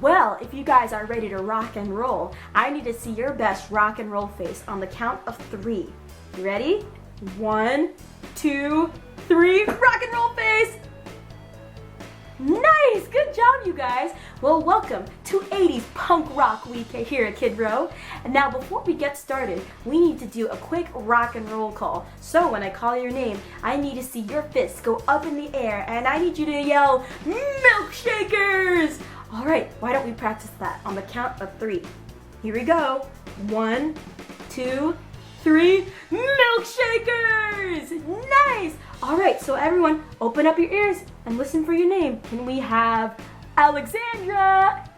Well, if you guys are ready to rock and roll, I need to see your best rock and roll face on the count of 3. You ready? 1, 2, 3, rock and roll face! Nice! Good job, you guys! Well, welcome to 80s Punk Rock Week here at Kid Row. And now, before we get started, we need to do a quick rock and roll call. So, when I call your name, I need to see your fists go up in the air, and I need you to yell, MILKSHAKERS! Alright, why don't we practice that on the count of 3. Here we go. 1, 2, 3, MILKSHAKERS! Nice! Alright, so everyone, open up your ears and listen for your name. Can we have Alexandra?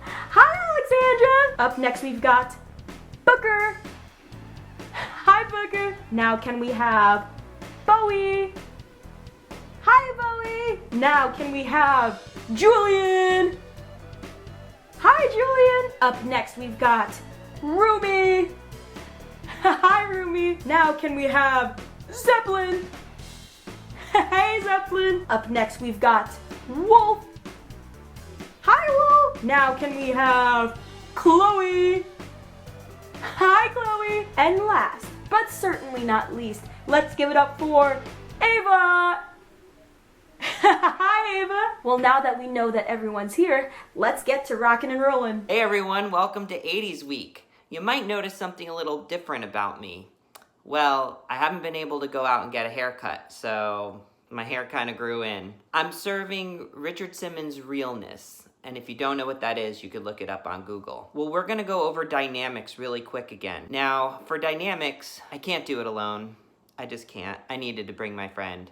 Hi, Alexandra! Up next we've got Booker. Hi, Booker. Now can we have Bowie? Hi, Bowie. Now can we have Julian? Hi, Julian. Up next we've got Rumi. Hi, Rumi. Now can we have Zeppelin? Hey, Zeppelin. Up next we've got Wolf. Hi, Wolf. Now can we have Chloe? Hi, Chloe. And last, but certainly not least, let's give it up for Ava. Hi, Ava. Well, now that we know that everyone's here, let's get to rockin' and rollin'. Hey everyone, welcome to 80's Week. You might notice something a little different about me. Well, I haven't been able to go out and get a haircut, so my hair kind of grew in. I'm serving Richard Simmons' Realness, and if you don't know what that is, you could look it up on Google. Well, we're gonna go over dynamics really quick again. Now, for dynamics, I can't do it alone. I just can't. I needed to bring my friend.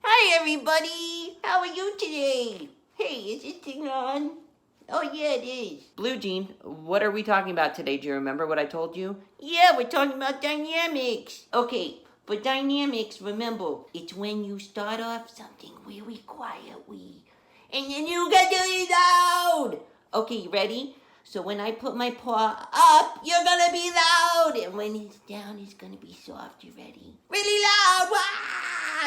Hi everybody! How are you today? Hey, is this thing on? Oh yeah, it is. Blue Jean, what are we talking about today? Do you remember what I told you? Yeah, we're talking about dynamics. Okay, for dynamics, remember, it's when you start off something really quietly, and then you get really loud. Okay, you ready? So when I put my paw up, you're gonna be loud, and when it's down, it's gonna be soft. You ready? Really loud! Wah!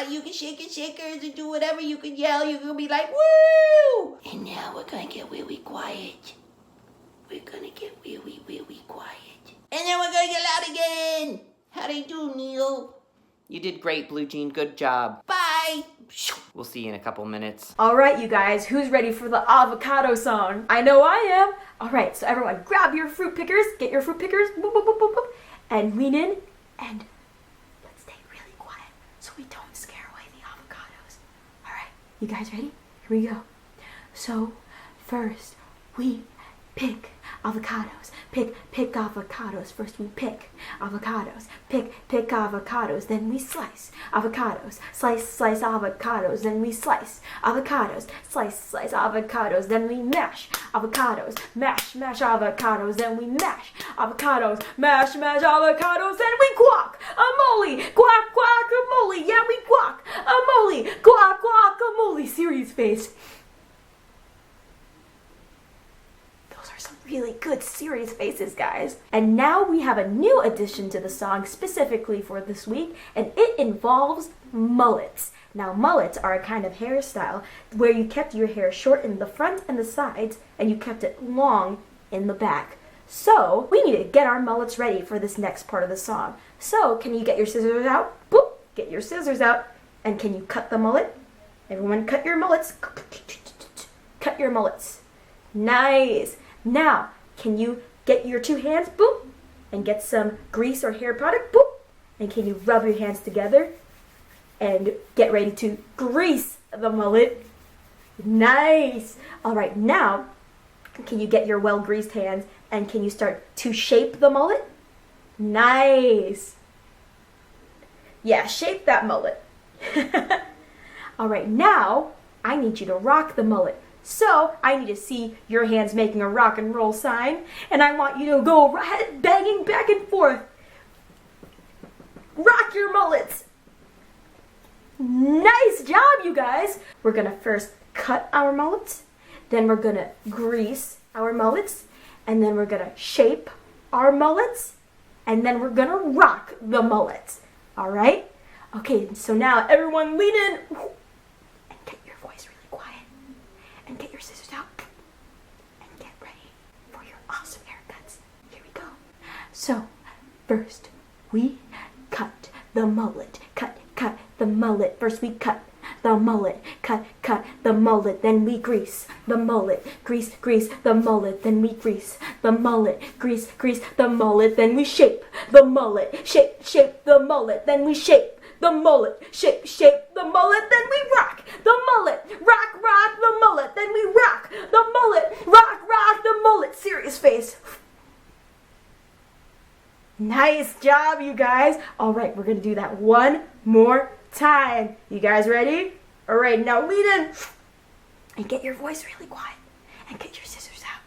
You can shake your shakers and do whatever. You can yell. You can be like, woo! And now we're gonna get really quiet. We're gonna get really, really quiet. And then we're gonna get loud again. How'd I do, Neil? You did great, Blue Jean. Good job. Bye! We'll see you in a couple minutes. Alright, you guys, who's ready for the avocado song? I know I am. Alright, so everyone, grab your fruit pickers, get your fruit pickers, boop, boop, boop, boop, boop, and lean in, and let's stay really quiet so we don't scare away the avocados. Alright, you guys ready? Here we go. So, first, we pick avocados. Pick avocados. First we pick avocados. Pick avocados. Then we slice avocados. Slice avocados. Then we slice avocados. Slice avocados. Then we mash avocados. Mash avocados. Then we mash avocados. Mash avocados. Then we guacamole. Guacamole. Yeah, we guacamole. Guacamole. Serious face. Really good serious faces, guys. And now we have a new addition to the song specifically for this week, and it involves mullets. Now, mullets are a kind of hairstyle where you kept your hair short in the front and the sides, and you kept it long in the back. So, we need to get our mullets ready for this next part of the song. So, can you get your scissors out? Boop! Get your scissors out. And can you cut the mullet? Everyone cut your mullets. Cut your mullets. Nice! Now, can you get your 2 hands, boop, and get some grease or hair product, boop, and can you rub your hands together and get ready to grease the mullet? Nice! Alright, now, can you get your well-greased hands and can you start to shape the mullet? Nice! Yeah, shape that mullet. Alright, now, I need you to rock the mullet. So, I need to see your hands making a rock and roll sign, and I want you to go head banging back and forth. Rock your mullets. Nice job, you guys. We're gonna first cut our mullets, then we're gonna grease our mullets, and then we're gonna shape our mullets, and then we're gonna rock the mullets. All right? Okay, so now everyone lean in and get your voice really quiet and get your your scissors out and get ready for your awesome haircuts. Here we go. So, first, we cut the mullet. Cut the mullet. First we cut the mullet. Cut the mullet. Then we grease the mullet. Grease the mullet. Then we grease the mullet. Grease the mullet. Then we shape the mullet. Shape the mullet. Then we shape the mullet. Shape the mullet. Then we rock the mullet. Rock the mullet. Then we rock the mullet. Rock the mullet. Serious face. Nice job, you guys. All right, we're going to do that one more time. You guys ready? All right, now lean in and get your voice really quiet and get your scissors out.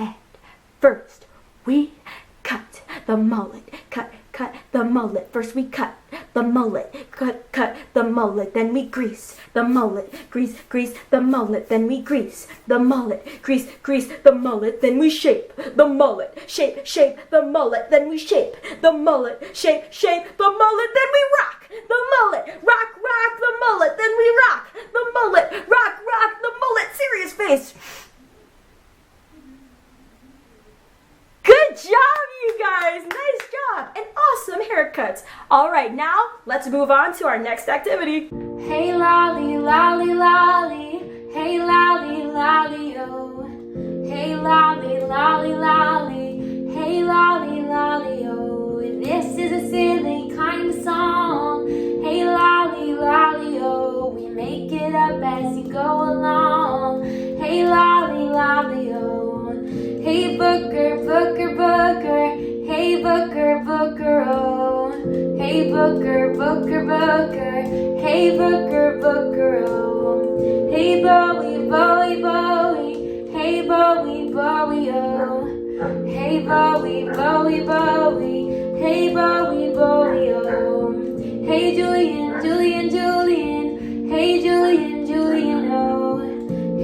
And first, we cut the mullet. Cut the mullet. First, we cut the mullet. Cut the mullet. Then we grease the mullet. Grease the mullet. Then we grease the mullet. Grease the mullet. Then we shape the mullet. Shape the mullet. Then we shape the mullet. Shape the mullet. Then we rock the mullet. Rock the mullet. Then we rock the mullet. Rock the mullet. Serious face. Good job, you guys. Nice job. And awesome haircuts. All right, now let's move on to our next activity. Hey lolly, lolly, lolly. Hey lolly, lolly, oh. Hey lolly, lolly, lolly. Hey lolly, lolly, oh. This is a silly kind of song. Hey lolly, lolly, oh. We make it up as you go along. Hey lolly, lolly, oh. Hey Booker, Booker, Booker. Hey Booker, Booker, oh. Hey Booker, Booker, Booker. Hey Booker, Booker, oh. Hey Bowie, Bowie, Bowie. Hey Bowie, Bowie, oh. Hey Bowie, Bowie, Bowie. Hey Bowie, Bowie, oh. Hey Julian, Julian, Julian. Hey Julian, Julian, oh.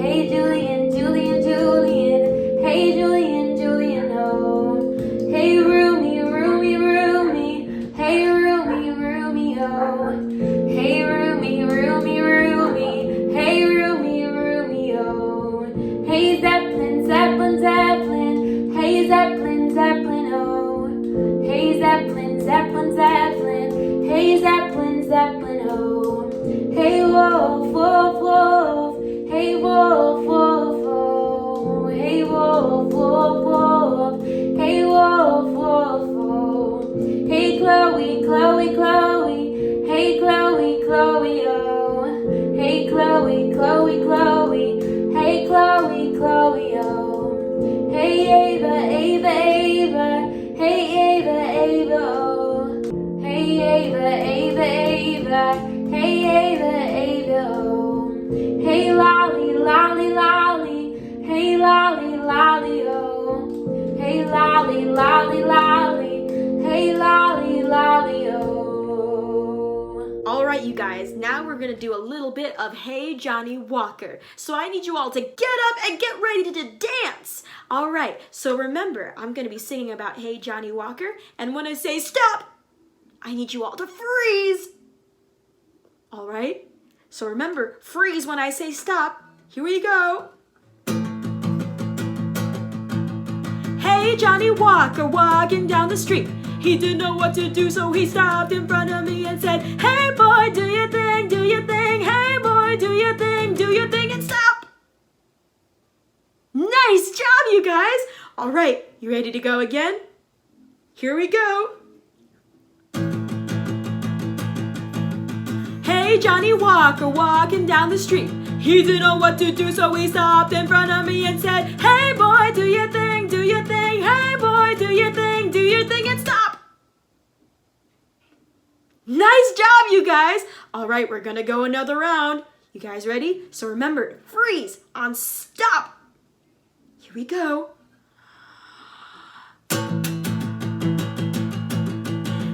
Hey Julian, Julian, Julian. Hey Julian, Julian, oh. Hey Roomy, Roomy, Roomy. Hey Roomy, Roomy, oh. Hey Roomy, Roomy, Roomy. Hey Roomy, Roomy, oh. Hey Zeppelin, Zeppelin, Zeppelin. Hey Zeppelin, Zeppelin, oh. Hey Zeppelin, Zeppelin, Zeppelin. Hey Zeppelin, Zeppelin, oh. Hey Wolf, Wolf, Wolf. Hey Wolf, Wolf, oh. Hey Wolf, Wolf, Wolf. Hey Wolf, Wolf, oh. Hey Chloe, Chloe, Chloe. Hey Chloe, Chloe, oh. Hey Chloe, Chloe, Chloe. Hey Chloe, Chloe, oh. Hey Ava, Ava, Ava. Hey Ava, Ava, oh. Hey Ava, Ava, Ava. Hey Ava, Ava, oh. Hey Lolly, Lolly, Lolly. Hey Lolly, Lolly, oh. Hey Lolly, Lolly, Lolly. Hey Lolly, Lolly, oh. All right, you guys, now we're going to do a little bit of Hey Johnny Walker. So I need you all to get up and get ready to dance. All right, so remember, I'm going to be singing about Hey Johnny Walker. And when I say stop, I need you all to freeze. All right, so remember, freeze when I say stop. Here we go. Hey Johnny Walker walking down the street. He didn't know what to do, so he stopped in front of me and said, hey boy, do your thing, do your thing. Hey boy, do your thing, and stop. Nice job, you guys. All right, you ready to go again? Here we go. Hey Johnny Walker walking down the street. He didn't know what to do, so he stopped in front of me and said, hey boy, do your thing, do your thing. Hey boy, do your thing, and stop. Nice job, you guys. All right, we're gonna go another round. You guys ready? So remember, freeze on stop. Here we go.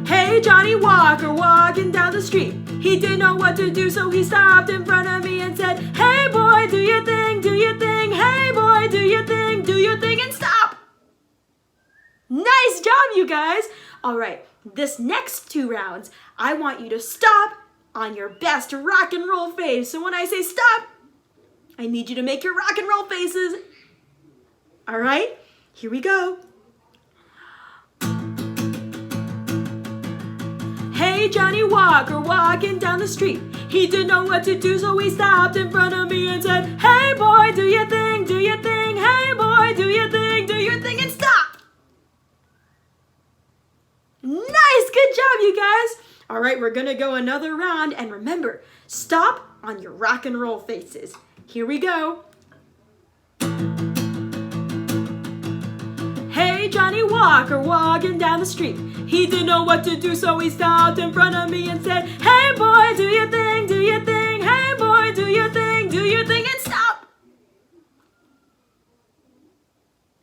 Hey Johnny Walker walking down the street. He didn't know what to do, so he stopped in front of me and said, hey boy, do your thing, do your thing. Hey boy, do your thing, and stop. Nice job, you guys. All right, this next 2 rounds, I want you to stop on your best rock and roll face. So when I say stop, I need you to make your rock and roll faces. All right, here we go. Hey, Johnny Walker walking down the street. He didn't know what to do, so he stopped in front of me and said, hey boy, do your thing, do your thing. Hey boy, do your thing, and stop. Nice, good job, you guys. All right, we're gonna go another round, and remember, stop on your rock and roll faces. Here we go. Hey, Johnny Walker walking down the street. He didn't know what to do, so he stopped in front of me and said, hey boy, do your thing, do your thing. Hey boy, do your thing, and stop.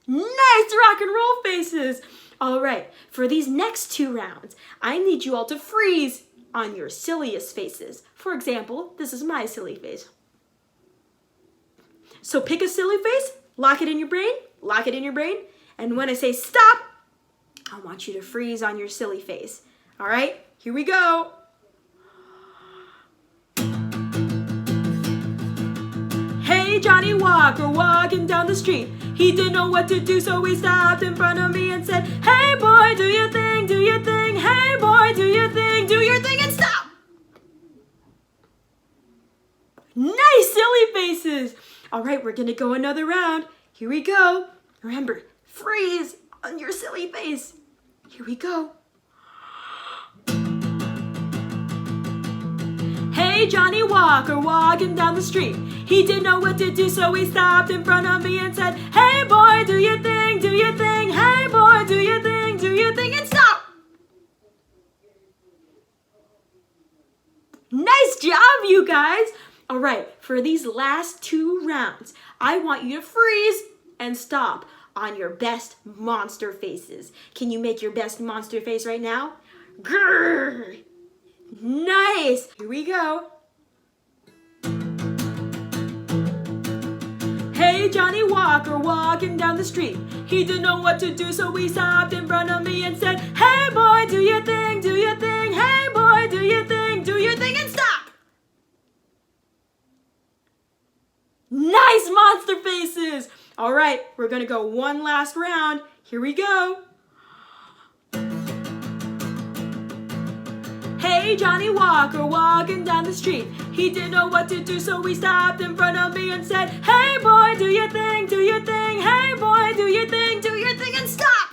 Nice rock and roll faces. All right, for these next 2 rounds, I need you all to freeze on your silliest faces. For example, this is my silly face. So pick a silly face, lock it in your brain, and when I say stop, I want you to freeze on your silly face. All right, here we go. Hey, Johnny Walker walking down the street. He didn't know what to do, so he stopped in front of me and said, hey boy, do your thing, do your thing. Hey boy, do your thing, and stop. Nice silly faces. All right, we're gonna go another round. Here we go. Remember, freeze on your silly face. Here we go. Hey, Johnny Walker walking down the street. He didn't know what to do, so he stopped in front of me and said, hey boy, do your thing, do your thing. Hey boy, do your thing, and stop. Nice job, you guys. All right, for these last 2 rounds, I want you to freeze and stop on your best monster faces. Can you make your best monster face right now? Grrr! Nice! Here we go. Hey, Johnny Walker walking down the street. He didn't know what to do, so he stopped in front of me and said, hey boy, do your thing, do your thing. Hey boy, do your thing, and stop. Nice monster faces. All right, we're gonna go one last round. Here we go. Hey, Johnny Walker walking down the street. He didn't know what to do, so he stopped in front of me and said, hey boy, do your thing, do your thing. Hey boy, do your thing, and stop.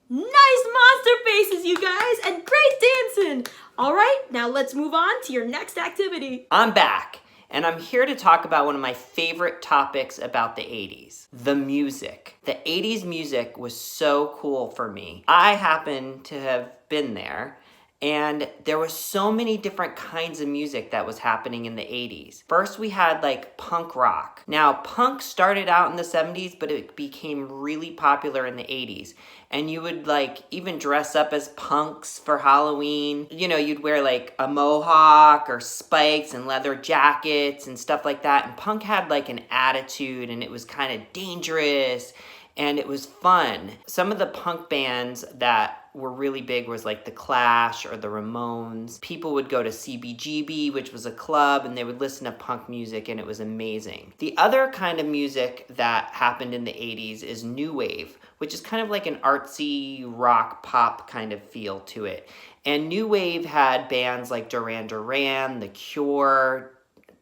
Nice monster faces, you guys, and great dancing. All right, now let's move on to your next activity. I'm back, and I'm here to talk about one of my favorite topics about the 80s, the music. The 80s music was so cool for me. I happen to have been there, and there was so many different kinds of music that was happening in the 80s. First, we had like punk rock. Now, punk started out in the 70s, but it became really popular in the 80s. And you would like even dress up as punks for Halloween. You know, you'd wear like a mohawk or spikes and leather jackets and stuff like that. And punk had like an attitude, and it was kind of dangerous and it was fun. Some of the punk bands that were really big was like the Clash or the Ramones. People would go to CBGB, which was a club, and they would listen to punk music, and it was amazing. The other kind of music that happened in the 80s is new wave, which is kind of like an artsy rock pop kind of feel to it. And new wave had bands like Duran Duran, The Cure,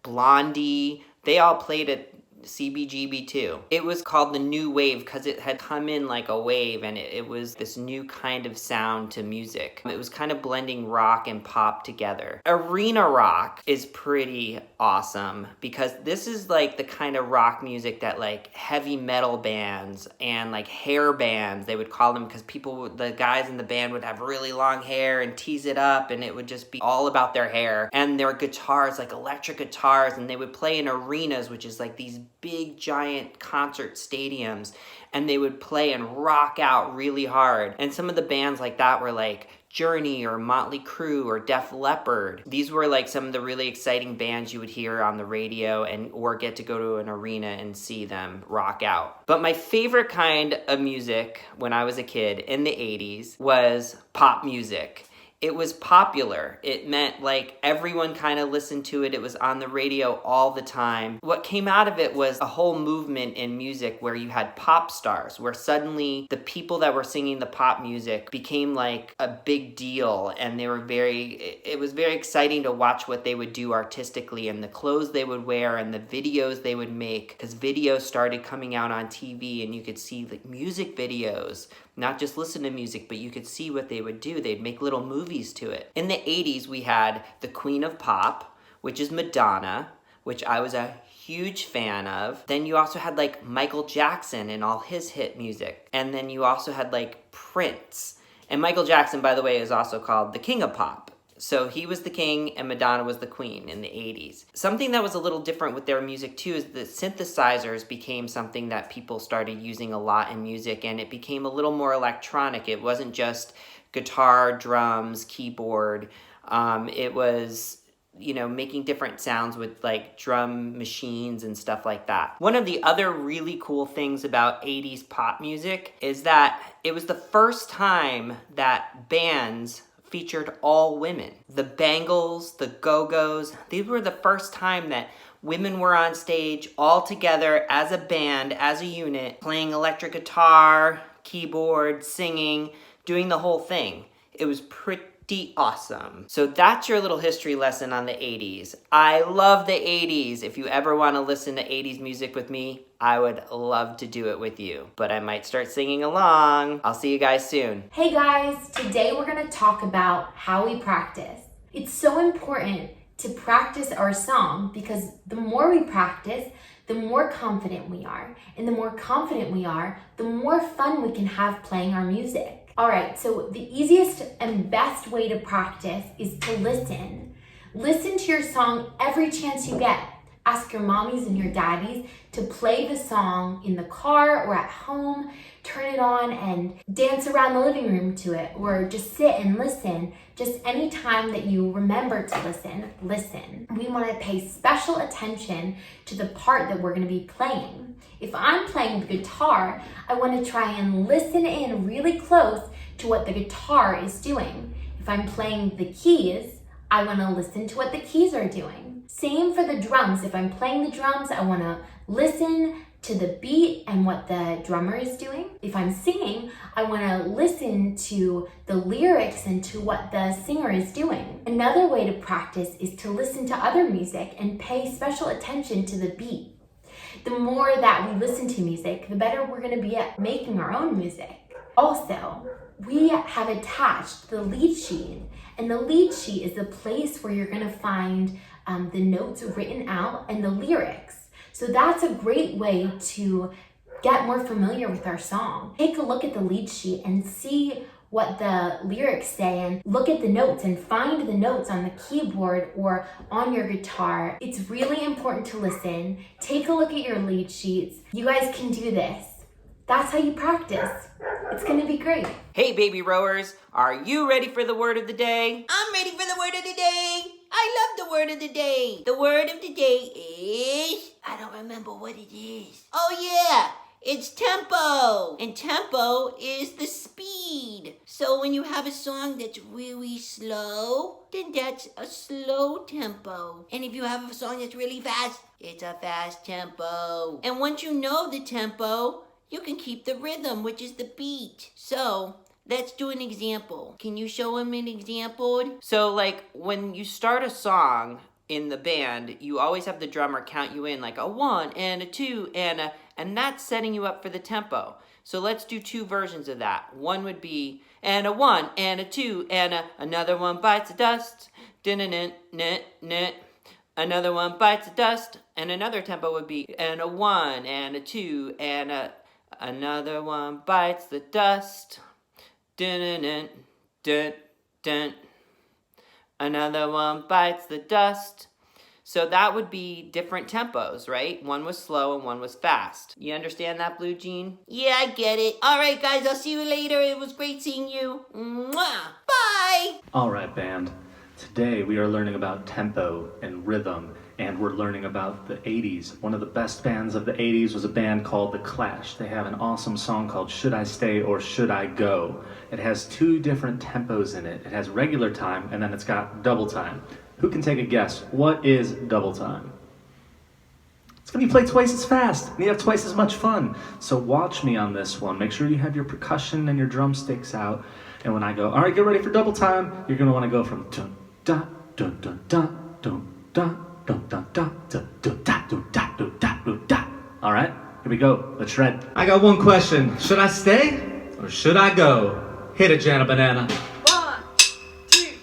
Blondie. They all played at CBGB too. It was called the new wave because it had come in like a wave, and it was this new kind of sound to music. It was kind of blending rock and pop together. Arena rock is pretty awesome because this is like the kind of rock music that like heavy metal bands and like hair bands, they would call them, because the guys in the band would have really long hair and tease it up, and it would just be all about their hair. And their guitars, like electric guitars, and they would play in arenas, which is like these big giant concert stadiums, and they would play and rock out really hard. And some of the bands like that were like Journey or Motley Crue or Def Leppard. These were like some of the really exciting bands you would hear on the radio or get to go to an arena and see them rock out. But my favorite kind of music when I was a kid in the 80s was pop music. it was popular. It meant like everyone kind of listened to it. It was on the radio all the time. What came out of it was a whole movement in music where you had pop stars, where suddenly the people that were singing the pop music became like a big deal, and it was very exciting to watch what they would do artistically and the clothes they would wear and the videos they would make, because videos started coming out on TV and you could see like music videos, not just listen to music, but you could see what they would do. They'd make little movies to it. In the 80s, we had the Queen of Pop, which is Madonna, which I was a huge fan of. Then you also had like Michael Jackson and all his hit music. And then you also had like Prince. And Michael Jackson, by the way, is also called the King of Pop. So he was the king and Madonna was the queen in the 80s. Something that was a little different with their music too is the synthesizers became something that people started using a lot in music, and it became a little more electronic. It wasn't just guitar, drums, keyboard. It was, making different sounds with like drum machines and stuff like that. One of the other really cool things about 80s pop music is that it was the first time that bands featured all women. The Bangles, the Go-Go's, these were the first time that women were on stage all together as a band, as a unit, playing electric guitar, keyboard, singing, doing the whole thing. It was pretty awesome. So that's your little history lesson on the 80s. I love the 80s. If you ever want to listen to 80s music with me, I would love to do it with you, but I might start singing along. I'll see you guys soon. Hey guys, today we're going to talk about how we practice. It's so important to practice our song because the more we practice, the more confident we are. And the more confident we are, the more fun we can have playing our music. All right, so the easiest and best way to practice is to listen. Listen to your song every chance you get. Ask your mommies and your daddies to play the song in the car or at home. Turn it on and dance around the living room to it, or just sit and listen. Just any time that you remember to listen. We want to pay special attention to the part that we're going to be playing. If I'm playing the guitar, I want to try and listen in really close to what the guitar is doing. If I'm playing the keys, I want to listen to what the keys are doing. Same for the drums. If I'm playing the drums, I want to listen to the beat and what the drummer is doing. If I'm singing, I want to listen to the lyrics and to what the singer is doing. Another way to practice is to listen to other music and pay special attention to the beat. The more that we listen to music, the better we're going to be at making our own music. Also, we have attached the lead sheet, and the lead sheet is the place where you're going to find the notes written out and the lyrics. So that's a great way to get more familiar with our song. Take a look at the lead sheet and see what the lyrics say, and look at the notes and find the notes on the keyboard or on your guitar. It's really important to listen. Take a look at your lead sheets. You guys can do this. That's how you practice. It's gonna be great. Hey baby rowers, are you ready for the word of the day? I'm ready for the word of the day. I love the word of the day. The word of the day is... I don't remember what it is. Oh yeah, it's tempo. And tempo is the speed. So when you have a song that's really slow, then that's a slow tempo. And if you have a song that's really fast, it's a fast tempo. And once you know the tempo, you can keep the rhythm, which is the beat. So let's do an example. Can you show him an example? So like when you start a song in the band, you always have the drummer count you in like a 1 and a 2 and that's setting you up for the tempo. So let's do two versions of that. One would be and a 1 and a 2 and another one bites the dust. Din-a-nit-nit-nit. Another one bites the dust. And another tempo would be and a 1 and a 2 and another one bites the dust. Dun, dun, dun. Another one bites the dust. So that would be different tempos, right? One was slow and one was fast. You understand that, Blue Jean? Yeah, I get it. All right, guys, I'll see you later. It was great seeing you. Mwah. Bye. All right, band. Today we are learning about tempo and rhythm and we're learning about the 80s. One of the best bands of the 80s was a band called The Clash. They have an awesome song called Should I Stay or Should I Go? It has 2 different tempos in it. It has regular time and then it's got double time. Who can take a guess? What is double time? It's gonna be played twice as fast and you have twice as much fun. So watch me on this one. Make sure you have your percussion and your drumsticks out. And when I go, all right, get ready for double time, you're gonna wanna go from dun da dun dun da dun da dun dun da dun dun da dun da dun da dun da. All right, here we go. Let's shred. I got one question. Should I stay or should I go? Hit it, Jana Banana. 1, 2,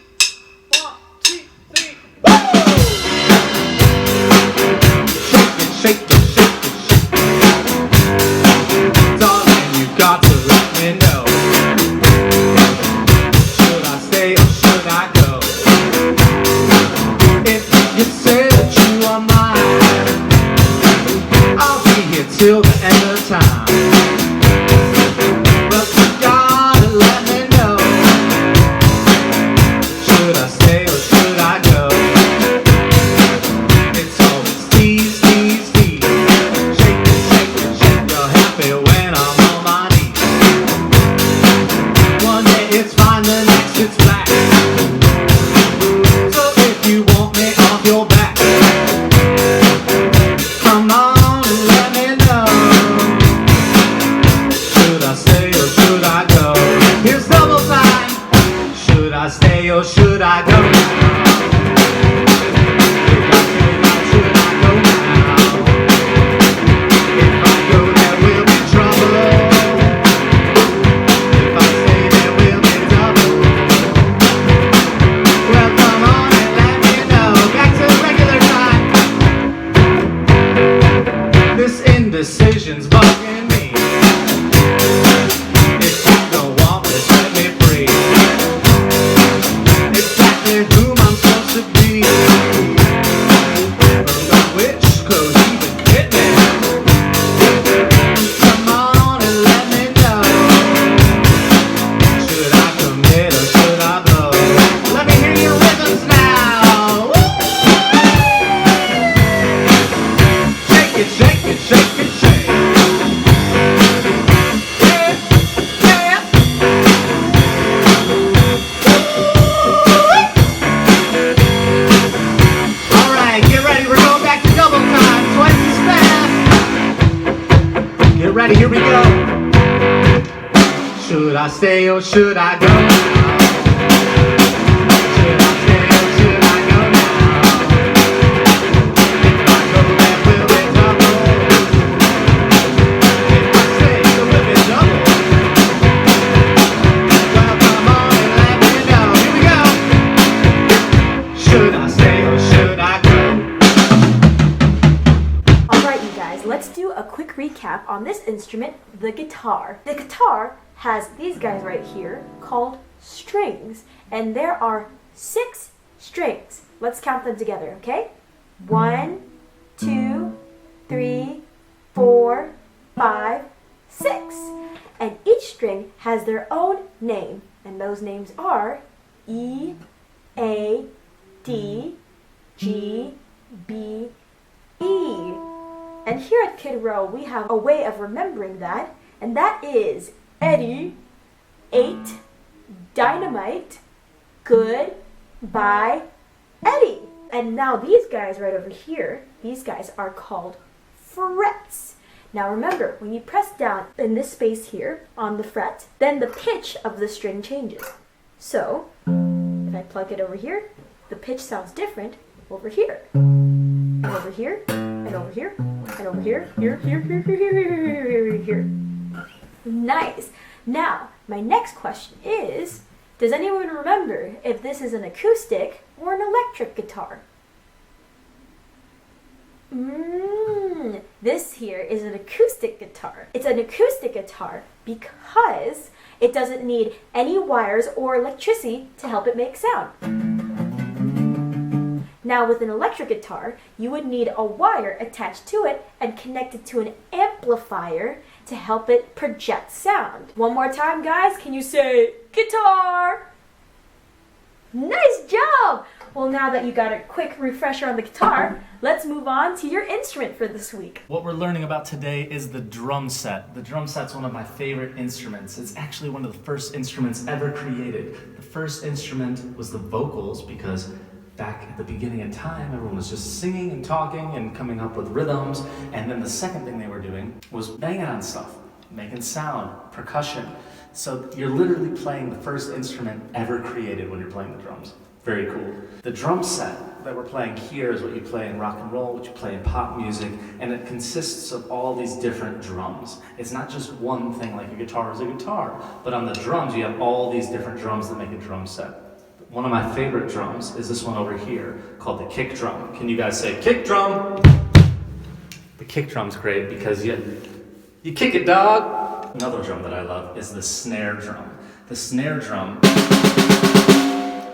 1, 2, 3. Shake it, shake it, shake it, shake it. Darling, you got to let me know. Should I stay or should I go? If you say that you are mine, I'll be here till the end of time. But you gotta let me know. Should I stay or should I go? It's always tease, tease, tease. Shake it, shake it, shake. You're happy when I'm on my knees. One day it's fine, the next it's black. So if you want me off your back, come on and let me know. Should I stay or should I go? Here's double time. Should I stay or should I go now? If I stay now, should I go now? If I go, there will be trouble. If I stay, there will be double. Well, come on and let me know. Back to regular time. This indecision's bugging me. If you don't want me, set me free. Exactly whom I'm supposed to be. But which clothes even fit me? Come on and let me know. Should I commit or should I blow? Let me hear your rhythms now. Woo! Shake it, shake it, shake it, shake. Yeah, yeah. All right, get ready. We're going back to double time. Twice as fast. Get ready. Here we go. Should I stay or should I go now? Should I stay or should I go now? If I go, there will be trouble. If I stay, there will be trouble. Well, come on and let me know. Here we go. Should I stay or should I go? Alright, you guys, let's do a quick recap on this instrument, the guitar. The guitar has these guys right here called strings, and there are 6 strings. Let's count them together, okay? 1, 2, 3, 4, 5, 6. And each string has their own name, and those names are E, A, D, G, B, E. And here at Kid Row, we have a way of remembering that, and that is Eddie, 8, Dynamite, Good, Bye, Eddie. And now these guys right over here, these guys are called frets. Now remember, when you press down in this space here on the fret, then the pitch of the string changes. So, if I plug it over here, the pitch sounds different over here. And over here, and over here, and over here, here, here, here, here, here, here, here. Nice. Now, my next question is, does anyone remember if this is an acoustic or an electric guitar? This here is an acoustic guitar. It's an acoustic guitar because it doesn't need any wires or electricity to help it make sound. Now with an electric guitar, you would need a wire attached to it and connected to an amplifier to help it project sound. One more time, guys. Can you say guitar? Nice job! Well, now that you got a quick refresher on the guitar, let's move on to your instrument for this week. What we're learning about today is the drum set. The drum set's one of my favorite instruments. It's actually one of the first instruments ever created. The first instrument was the vocals because back at the beginning of time, everyone was just singing and talking and coming up with rhythms. And then the second thing they were doing was banging on stuff, making sound, percussion. So you're literally playing the first instrument ever created when you're playing the drums. Very cool. The drum set that we're playing here is what you play in rock and roll, what you play in pop music, and it consists of all these different drums. It's not just one thing, like a guitar is a guitar, but on the drums you have all these different drums that make a drum set. One of my favorite drums is this one over here called the kick drum. Can you guys say kick drum? The kick drum's great because you kick it, dog. Another drum that I love is the snare drum. The snare drum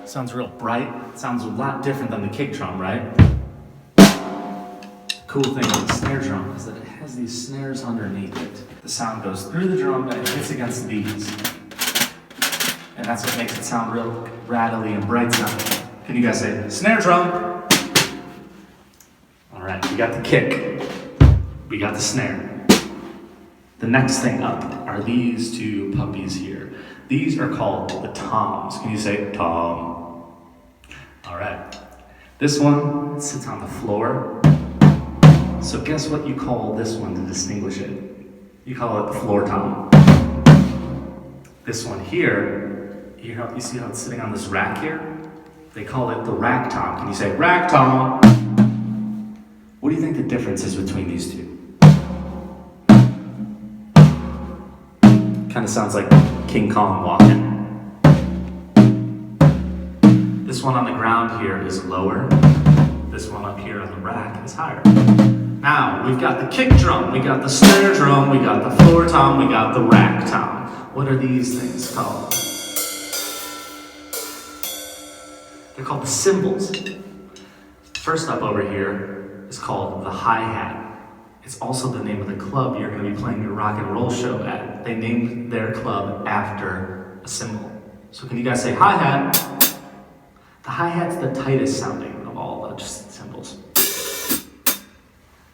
sounds real bright. It sounds a lot different than the kick drum, right? Cool thing with the snare drum is that it has these snares underneath it. The sound goes through the drum and it hits against these. And that's what makes it sound real rattly and bright sounding. Can you guys say, snare drum? All right, we got the kick. We got the snare. The next thing up are these two puppies here. These are called the toms. Can you say tom? All right. This one sits on the floor. So guess what you call this one to distinguish it? You call it the floor tom. This one here, you see how it's sitting on this rack here? They call it the rack tom. Can you say rack tom? What do you think the difference is between these two? Kind of sounds like King Kong walking. This one on the ground here is lower. This one up here on the rack is higher. Now, we've got the kick drum, we got the snare drum, we got the floor tom, we got the rack tom. What are these things called? They're called the cymbals. First up over here is called the hi-hat. It's also the name of the club you're going to be playing your rock and roll show at. They named their club after a cymbal. So can you guys say hi-hat? The hi-hat's the tightest sounding of all the cymbals.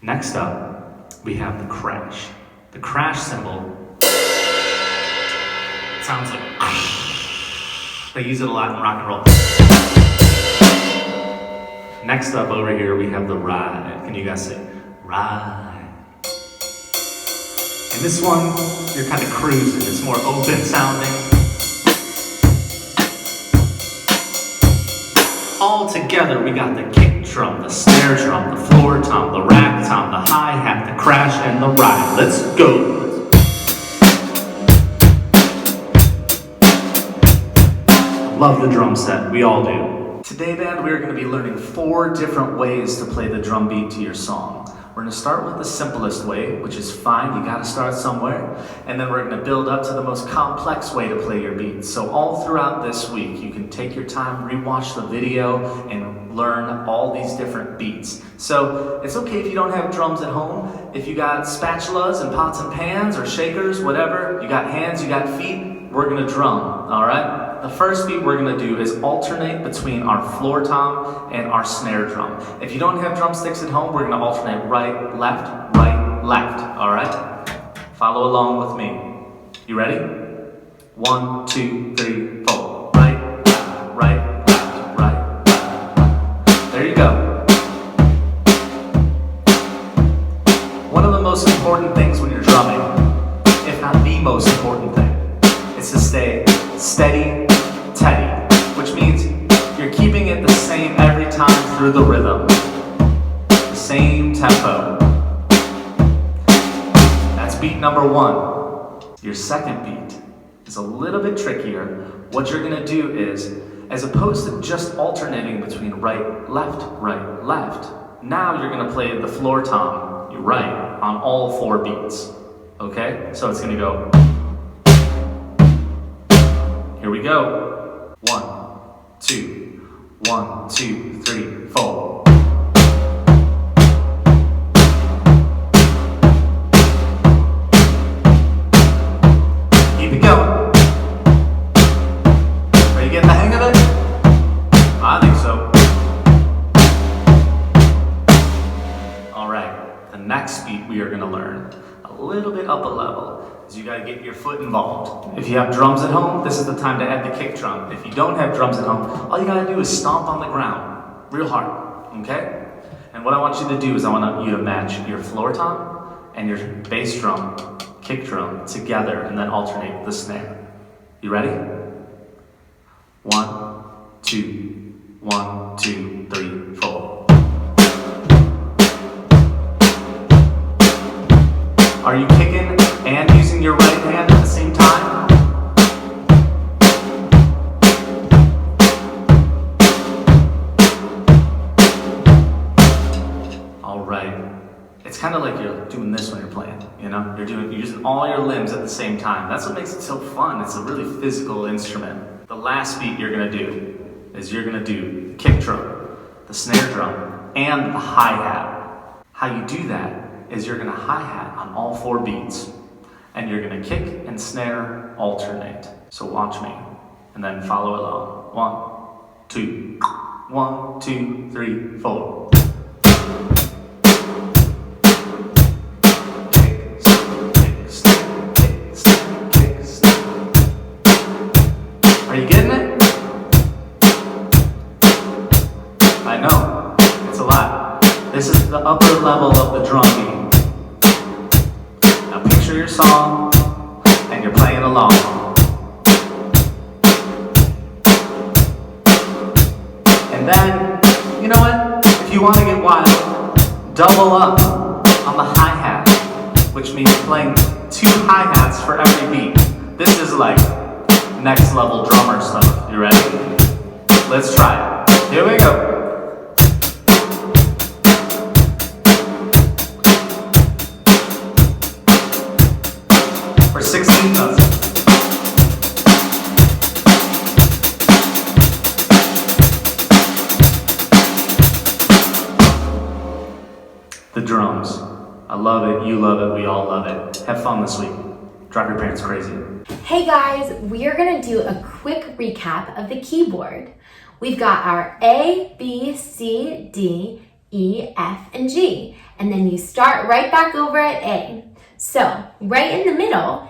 Next up, we have the crash. The crash cymbal sounds like they use it a lot in rock and roll. Next up over here, we have the ride. Can you guys say ride? And this one, you're kind of cruising. It's more open sounding. All together, we got the kick drum, the snare drum, the floor tom, the rack tom, the hi-hat, the crash, and the ride. Let's go. Love the drum set. We all do. Today, band, we're going to be learning 4 different ways to play the drum beat to your song. We're going to start with the simplest way, which is fine, you got to start somewhere, and then we're going to build up to the most complex way to play your beats. So all throughout this week, you can take your time, rewatch the video, and learn all these different beats. So it's okay if you don't have drums at home. If you got spatulas and pots and pans or shakers, whatever, you got hands, you got feet, we're going to drum, all right? The first beat we're going to do is alternate between our floor tom and our snare drum. If you don't have drumsticks at home, we're going to alternate right, left, all right? Follow along with me. You ready? 1, 2, 3, 4. Right, left, right. There you go. One of the most important things when you're drumming, if not the most important thing, is to stay steady, teddy, which means you're keeping it the same every time through the rhythm. The same tempo. That's beat number 1. Your second beat is a little bit trickier. What you're going to do is, as opposed to just alternating between right, left, now you're going to play the floor tom, your right, on all 4 beats. Okay? So it's going to go. Here we go. 1, 2, 1, 2, 3, 4. Keep it going. Are you getting the hang of it? I think so. we are gonna learn a little bit up a level is you gotta get your foot involved. If you have drums at home, this is the time to add the kick drum. If you don't have drums at home, all you gotta do is stomp on the ground real hard, okay? And what I want you to do is I want you to match your floor tom and your bass drum, kick drum together and then alternate the snare. You ready? 1, 2, 1, 2, 3, 4. Are you kicking and using your right hand at the same time? All right. It's kind of like you're doing this when you're playing, you know? You're using all your limbs at the same time. That's what makes it so fun. It's a really physical instrument. The last beat you're gonna do is you're gonna do the kick drum, the snare drum, and the hi-hat. How you do that is you're gonna hi-hat on all 4 beats, and you're gonna kick and snare alternate. So watch me, and then follow along. 1, 2, 1, 2, 3, 4. Are you getting it? I know, it's a lot. This is the upper level of the drum beat. Now picture your song, and you're playing along. And then, you know what? If you want to get wild, double up on the hi-hat, which means playing 2 hi-hats for every beat. This is like next level drummer stuff. You ready? Let's try it. Here we go. For 16 notes. The drums. I love it, you love it, we all love it. Have fun this week. Drive your parents crazy. Hey guys, we are gonna do a quick recap of the keyboard. We've got our A, B, C, D, E, F, and G. And then you start right back over at A. So, right in the middle,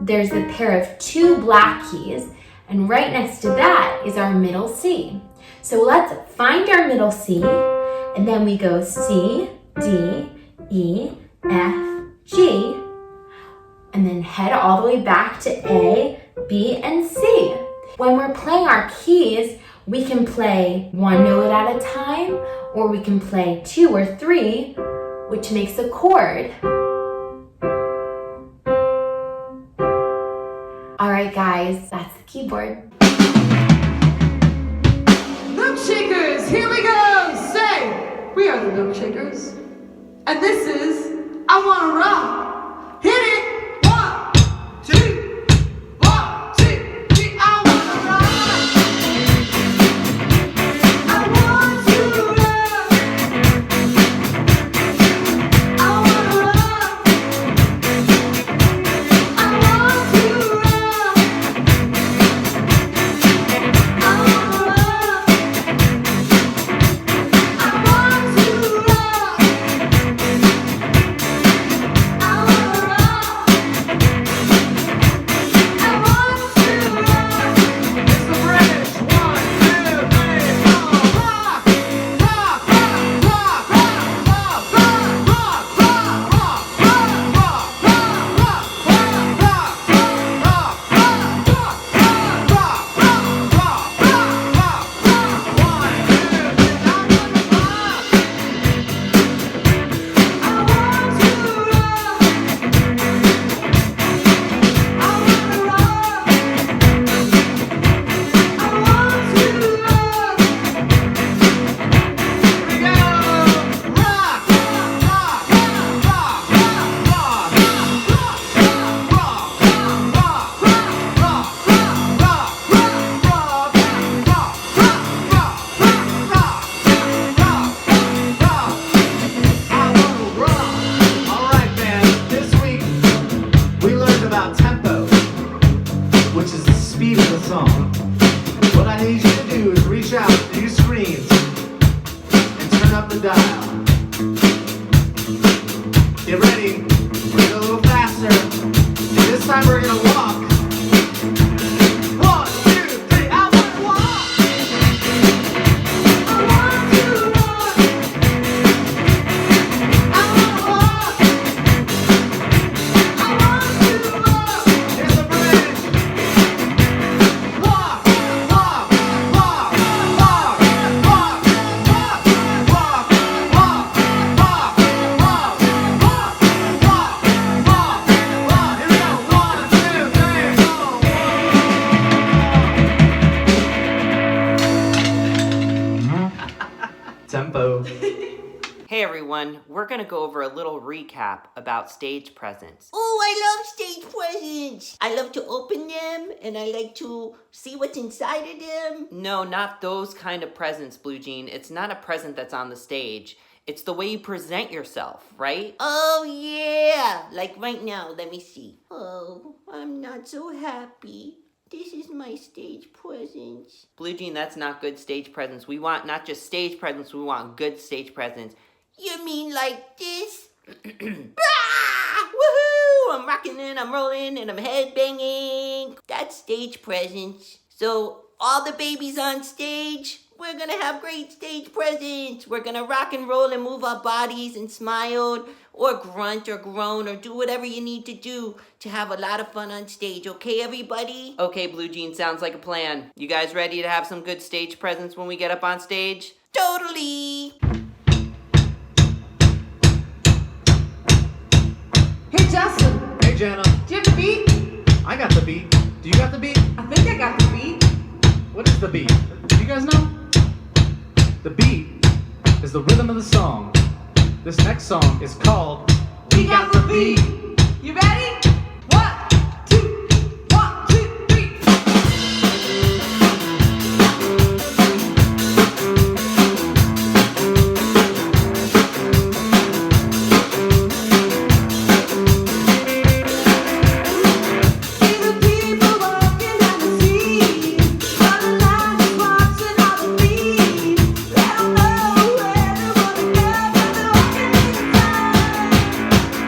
there's a pair of 2 black keys, and right next to that is our middle C. So let's find our middle C, and then we go C, D, E, F, G, and then head all the way back to A, B, and C. When we're playing our keys, we can play 1 note at a time, or we can play 2 or 3, which makes a chord. All right, guys, that's the keyboard. Milkshakers, here we go! Say, we are the Milkshakers, and this is I Wanna Rock. Hit it! 1, 2, 1, 2, 3. I wanna rock. I want to rock. I wanna rock. I want to rock. I wanna rock. I want to rock. I Tempo. Hey everyone, we're gonna go over a little recap about stage presents. Oh, I love stage presents. I love to open them and I like to see what's inside of them. No, not those kind of presents, Blue Jean. It's not a present that's on the stage. It's the way you present yourself, right? Oh, yeah. Like right now, let me see. Oh, I'm not so happy. This is my stage presents. Blue Jean, that's not good stage presents. We want not just stage presents, we want good stage presents. You mean like this? Ah! Woohoo! I'm rocking and I'm rolling and I'm headbanging. That's stage presents. So all the babies on stage, we're gonna have great stage presents. We're gonna rock and roll and move our bodies and smile or grunt or groan or do whatever you need to do to have a lot of fun on stage. Okay, everybody? Okay, Blue Jean, sounds like a plan. You guys ready to have some good stage presents when we get up on stage? Totally. Hey, Justin, Hey, Jana. do you have the beat? I got the beat. Do you got the beat? I think I got the beat. What is the beat? Do you guys know? The beat is the rhythm of the song. This next song is called We got the beat. You ready? 1, 2, 1, 2, 3. See the people walking down the street, all the lines watching all the feet. They don't know where they wanna go, but they're walking in time.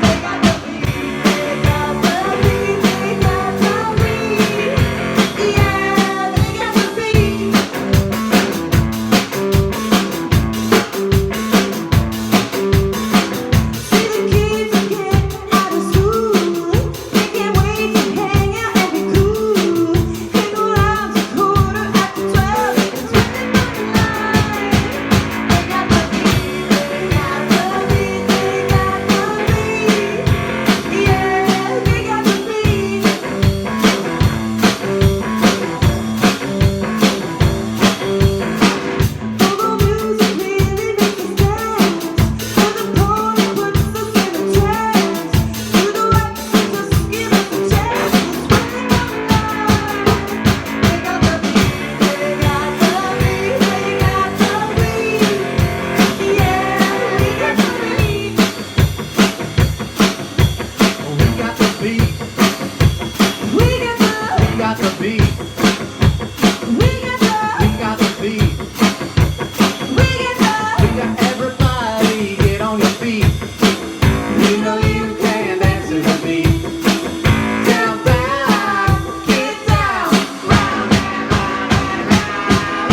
They got the beat, they got the beat, they got the beat. Yeah, they got the beat. See the kids are getting out of school. They can't wait to hang out and be cool. Hang around till 12:15. It's running on the line. They got the beat, they got the beat, they got the beat. Yeah, they got the beat. Go-go music really makes us dance. When the pony puts us in a trance, do the right thing, just give us a chance. It's running on the line. They got the beat, they got the beat, they got the beat. Yeah, they got the beat. We got the beat. We got the, We got the beat. we got the, We got the beat. we got the. We got everybody get on your feet. You know you can dance to the beat. Down, down, get down, round and round and round.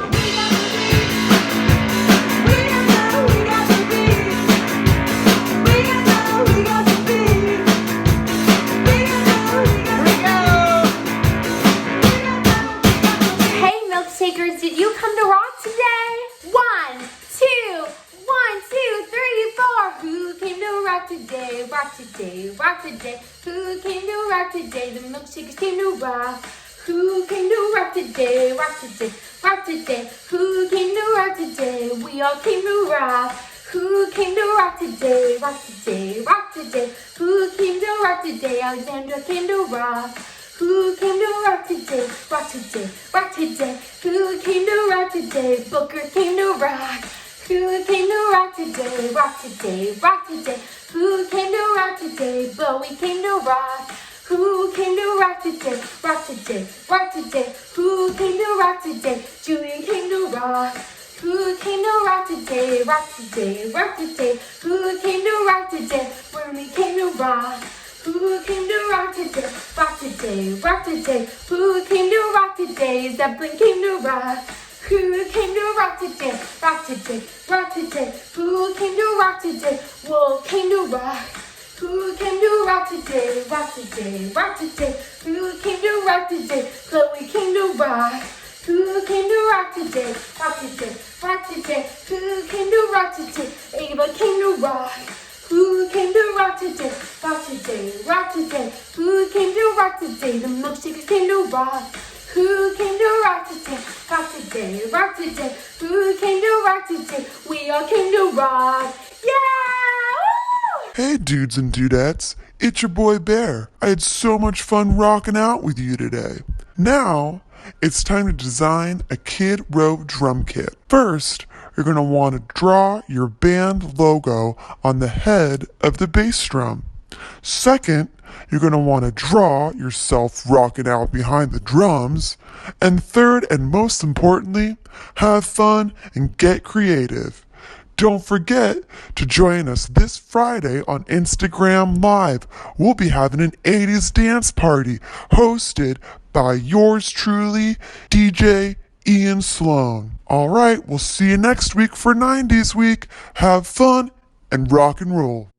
We got the beat. We got the beat. Hey, milkshakers, did you come to rock today? 1, 2, 1, 2, 3, 4. Who came to rock today? Rock today, rock today. Who came to rock today? The milkshakers came to rock. Who came to rock today? Rock today, rock today. Who came to rock today? We all came to rock. Who came to rock today? Rock today, rock today. Who came to rock today? Alexandra came to rock. Who came to rock today? Rock today, rock today. Who came to rock today? Booker came to rock. Who came to rock today? Rock today, rock today. Who came to rock today? Bowie came to rock. Who came to rock today? Rock today, rock today. Who came to rock today? Julia came to rock. Who came to rock today? Rock today, rock today. Who came to rock today? Wormy came to rock. Who came to rock today? Rock today, rock today. Who came to rock today? Zeppelin came to rock. Who came to rock today? Rock today, rock today. Who came to rock today? Wolf came to rock. Who came to rock today? Rock today, rock today. Who came to rock today? Chloe came to rock. Who came to rock today? Rock today, rock today. Who came to rock today? Ava came to rock. Who came to rock today? Rock today, rock today. Who came to rock today? The milkshakers came to rock. Who came to rock today? Rock today. today, rock today. We came to rock today. We all came to rock. Yeah! Woo! Hey dudes and dudettes, it's your boy Bear. I had so much fun rocking out with you today. Now, it's time to design a Kid Row drum kit. First, you're going to want to draw your band logo on the head of the bass drum. Second, you're going to want to draw yourself rocking out behind the drums. And third, and most importantly, have fun and get creative. Don't forget to join us this Friday on Instagram Live. We'll be having an 80s dance party hosted by yours truly, DJ Ian Sloan. All right, we'll see you next week for 90s week. Have fun and rock and roll.